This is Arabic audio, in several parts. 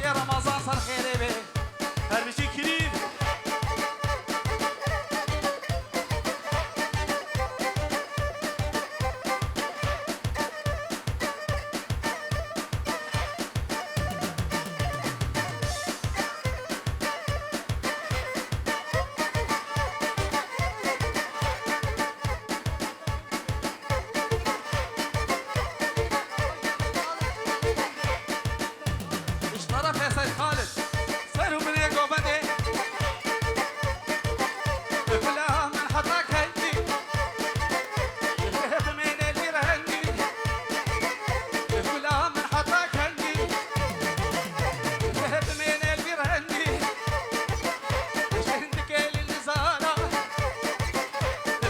مافيا رمضان صار خيري به هر بشي كريم اشترى في سيد خالد سيروا من يقو بدي كلها من حطاك هندي يخاف من اللي رهندي كلها من حطاك هندي يخاف من اللي رهندي شهندك اللي زارة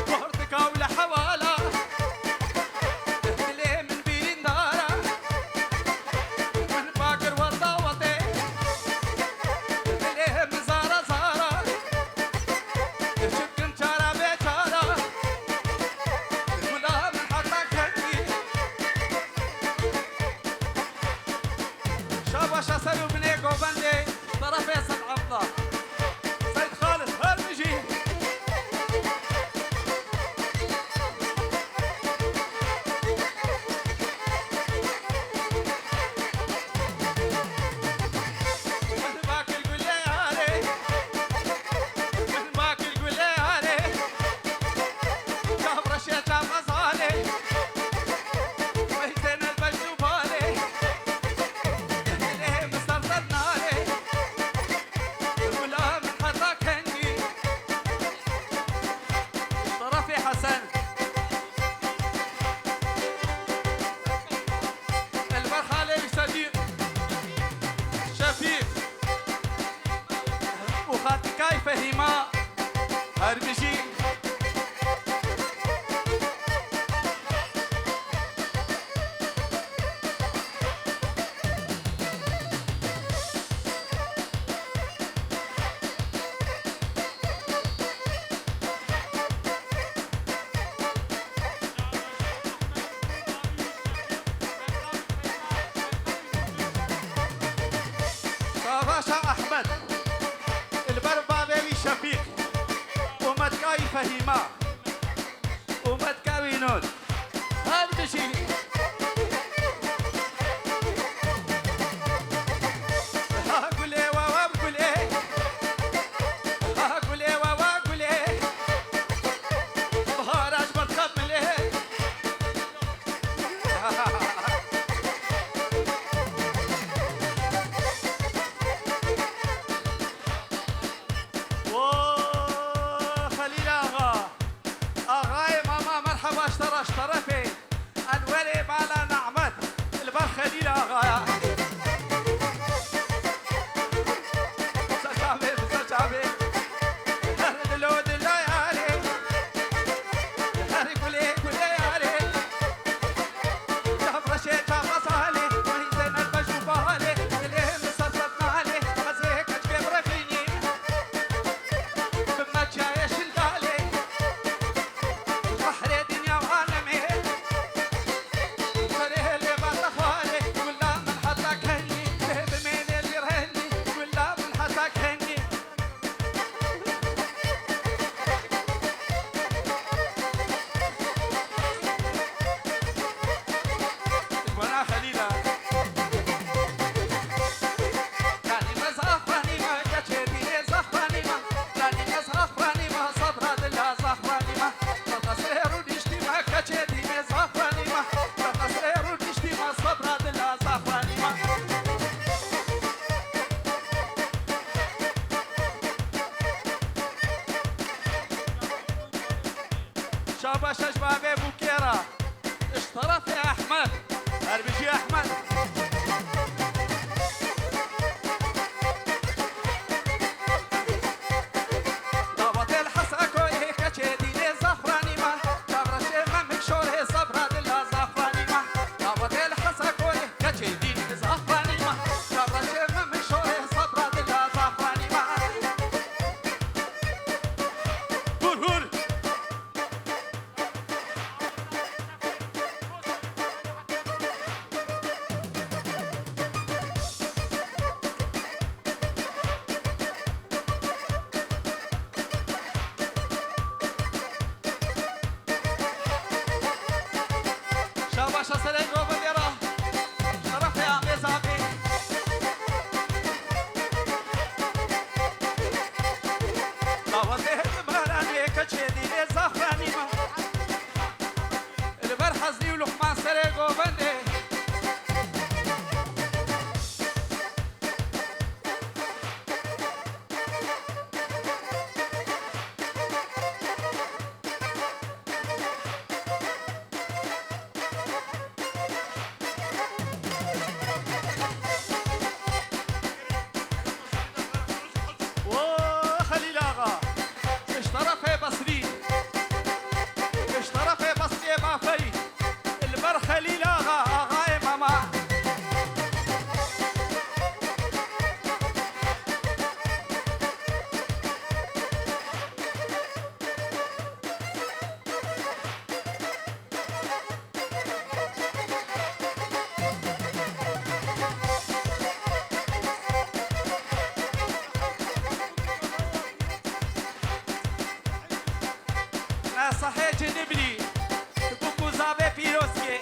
بورتك ولا حوالة تهدلي من بين دارة من باكر والضوطي تهدلي من زارة زارة شكن شارة بيشارة كلها من حطاك هندي شاباشا سلو بنيكو بندي طرفي سد عبده سيد خالد هرمجي من باكر قولي علي من باكر قولي علي جاب رشيد جاب غزالي ويتين البجوبالي اللي مسترد ناري كلها من حطاك هندي طرفي حسن البرحالي صديق شفيق وخاتكاي فهيماء هرمجي صافاشا أحمد البربابي شفيق ومتكاي فهيماء ومتكاوي نود هرمجي قول ايه واوا قول ايه قول ايه واوا قول ايه بهاراج بتخمل ايه خليل اغا اغاي ماما مرحبا اشترى في الولي بالا نعمت البر خليل اغا سجابي دلو دلو ياري هاري كلي ياري جاب رشيد جاب غزالي وهيزين البجوبالي اللي مسدد مالي غزيك اجيب رفيني بما جاي شلدالي بحر دنيا وعالمي فريه اللي بطفالي ولا من حطك هني تهب من اللي رهني ولا من حطك هني وانا خليلة لاني ما زخراني ما كتشيري زخراني ما لاني ما زخراني ما صبرا دلا زخراني ما تتصيروا دشتي ما كتشيري زخراني ما تتصيروا دشتي ما صبرا دلا زخراني ما شابا شجبابي بوكيرا اشترط يا احمد هربجي احمد ضابط الحساكوي كتشيدي زخراني ما جابر شيما مكشوري صبرا دلا زخراني ما ضابط الحساكوي كتشيدي زخراني ما جابر شيما مكشوري صبرا دلا زخراني ما هور نبلی بکو زاوه پیروزگه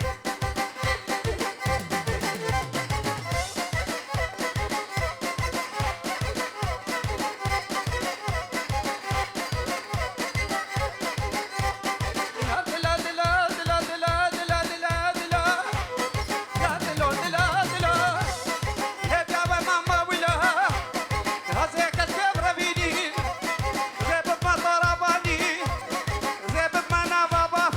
زي بمانا بابا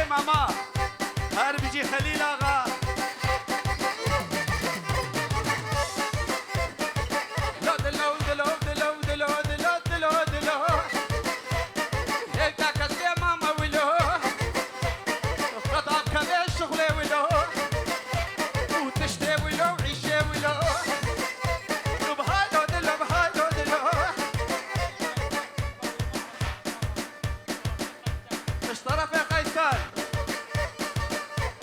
ماما هربجي خليل آغا دلو دلو دلو دلو دلو دلو دلو دلو هيك كسي ماما ولو قطع كبير شغلي ولو وتشتي ولو عيشي ولو بهايدو دلو بهايدو دلو اشترى في قيسان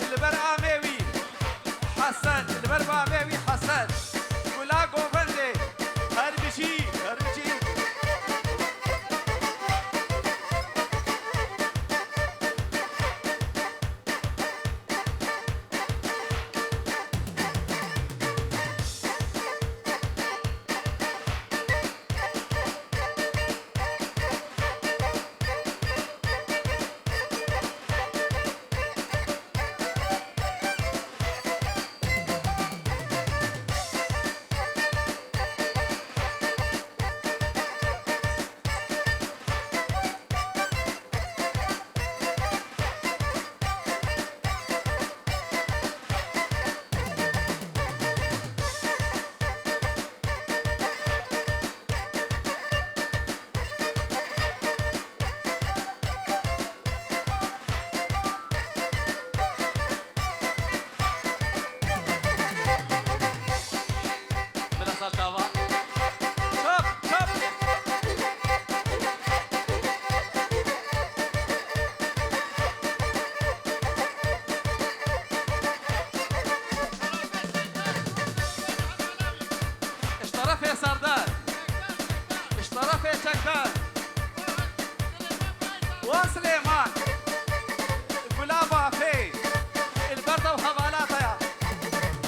البراماوي حسن البراماوي حسن ولا قوفندي هربجي هربجي بلا سلطة شوف شوف اشترى في سردار اشترى في شكار وسليمان قلابة في البردة وحوالاتها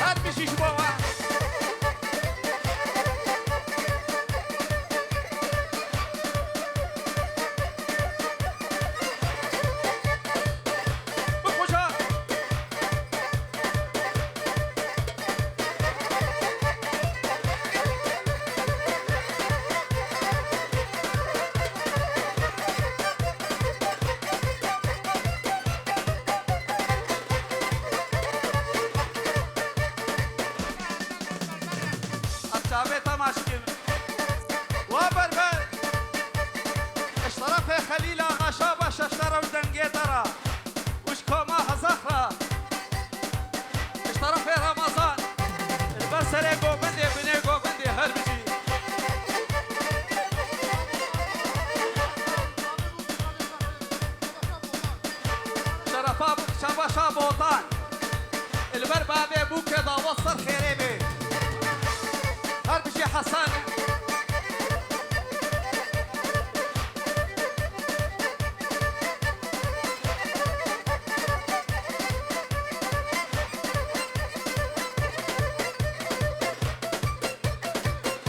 هات بشي شبوها بخوشها الشعبي تماشكي وبربر اشترى في خليل آغا شابش اشترى ودنقي ترى وشكوماها زخرة اشترى في رمضان البرسلي قوبندي بني قوبندي هربجي شرفا شابشا بوطان البربابي بو كذا وصل خيريبي هربجي حسن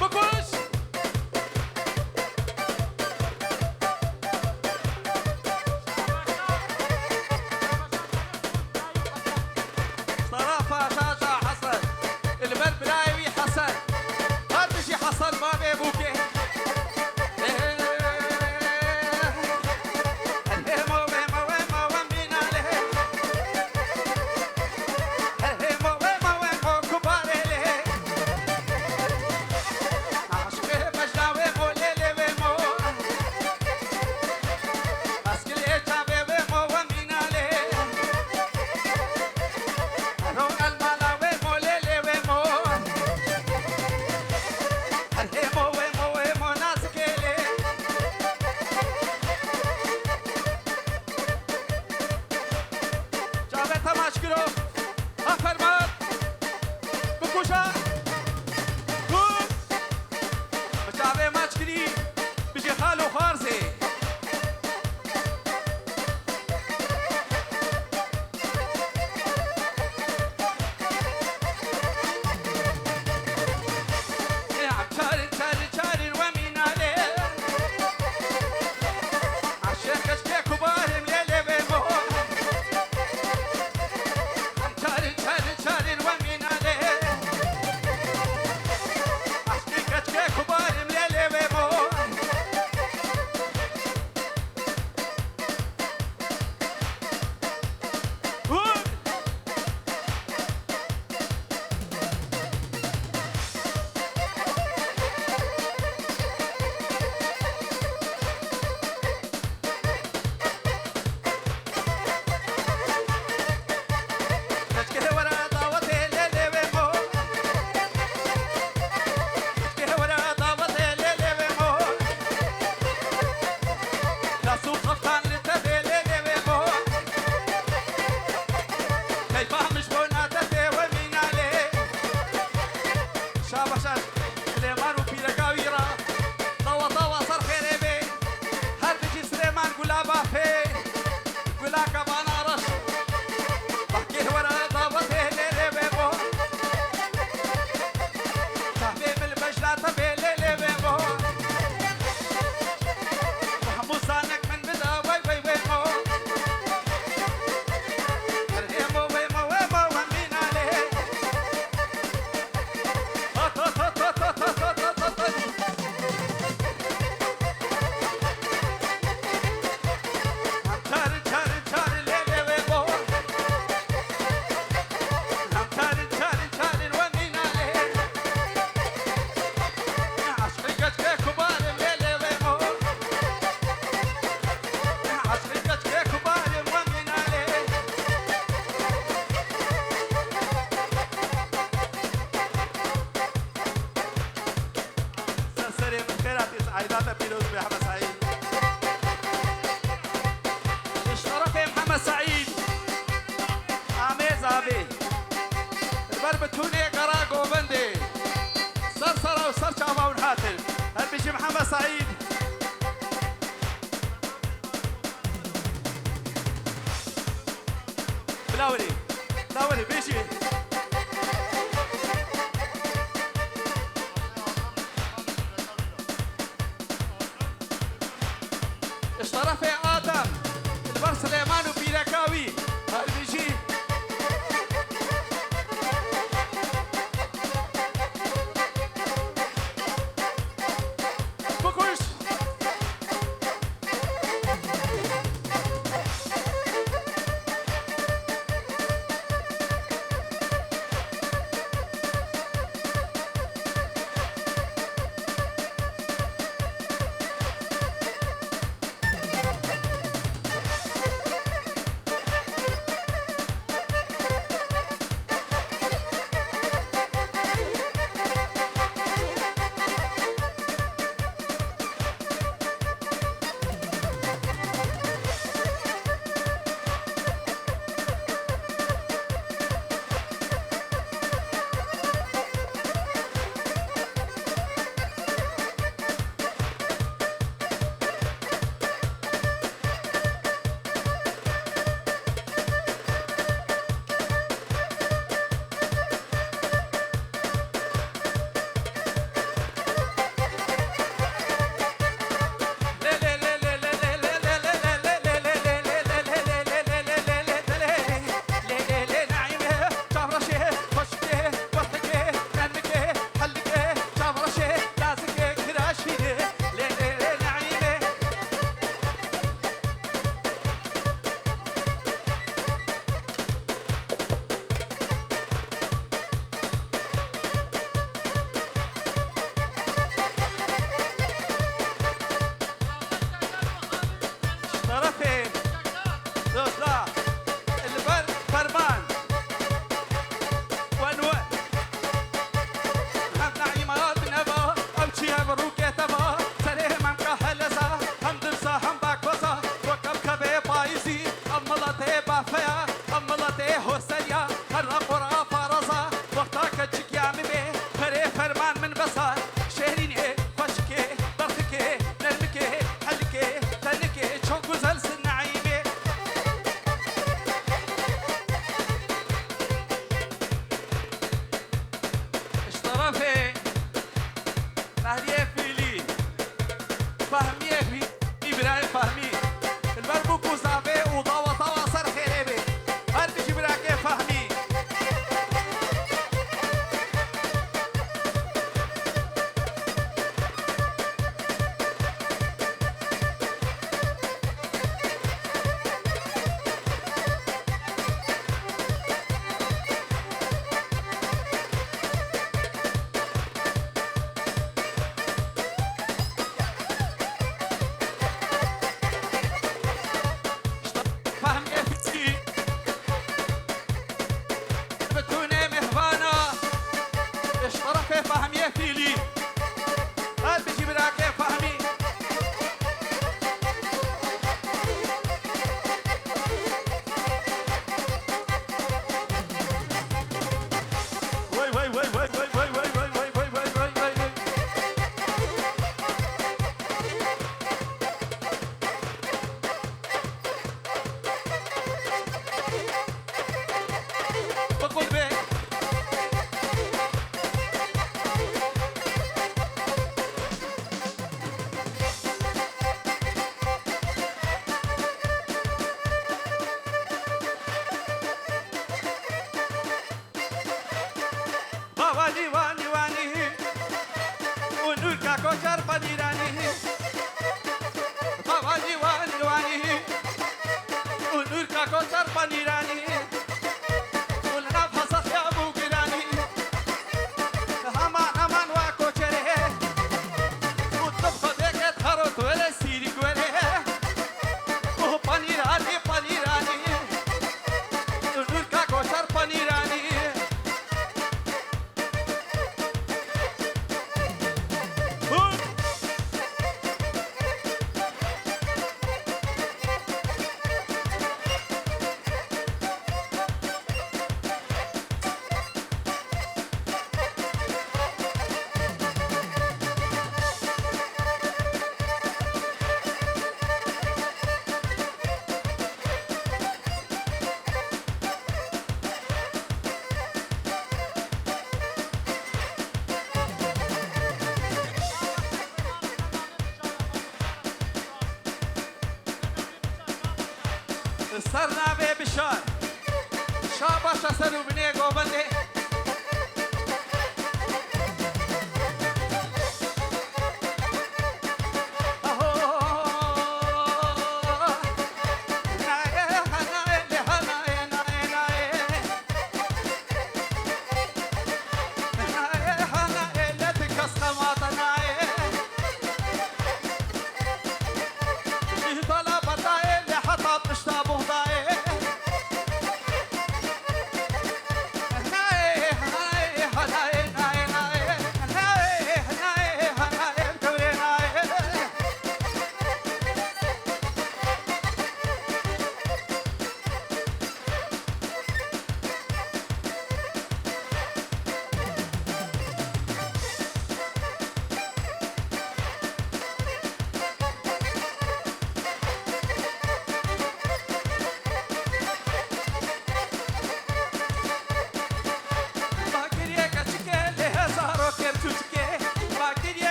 بكوش طرافة شاشة عيداتنا بيروز بحمد سعيد. الشرف يا محمد سعيد عميز أبي البربتوني قراقو بندي صرصرة وصر شعبة ونحاتل. هل بيجي محمد سعيد بلاولي بلاولي بيجي الشرف يا آدم البر سليمان وبيركاوي هل بيجي بكوش فهمي إبراهيم فهمي البربوك وزافي وضوى طوى صار خيري واني واني واني ونور كاكوشر بنيراني واني واني واني ونور كاكوشر بنيراني ولنا فصخ يا ابو قراني همان همان واكوشره وطبخ ديك تخرط ولا سيري قوله بنيراني بنيراني ونور كاكوشر بنيراني صرنا بشار شاباش سرو بني قوبندي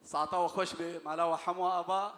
ساعتا وخوش بمالا وحمو أبا